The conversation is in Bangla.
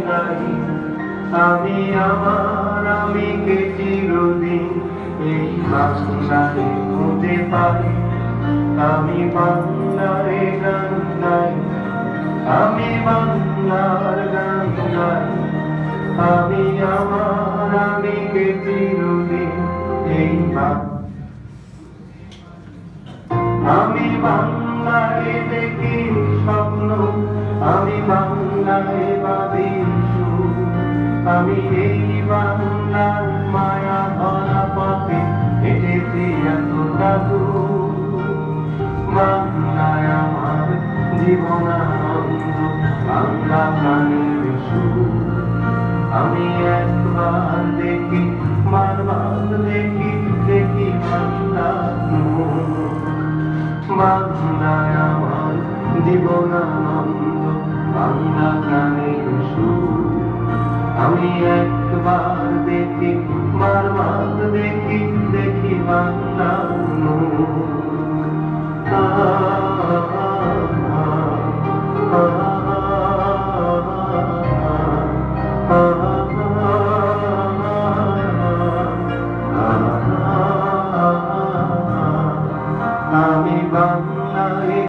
নাই। আমি আমার আমিকে চিরদিন এই বাংলায় খুঁজে পাই। আমি বাংলায় গান গাই, আমি বাংলার গান গাই। আমি আমার আমিকে চিরদিন এই আমি বাংলায় দেখি স্বপ্ন, আমি বাংলায় ভাবি সুর। আমি এই বাংলার মায়া ভরা পথে হেঁটেছি এতটা দূর। বাংলায় আমার জীবনানন্দ, বাংলা প্রাণের সুর। আমি একবার দেখি, বারবার দেখি, দেখি বাংলার নূর। বাংলায় আমার জীবনানন্দ, বাংলা প্রাণের সুর। আমি একবার দেখি, বারবার দেখি, দেখি বাংলা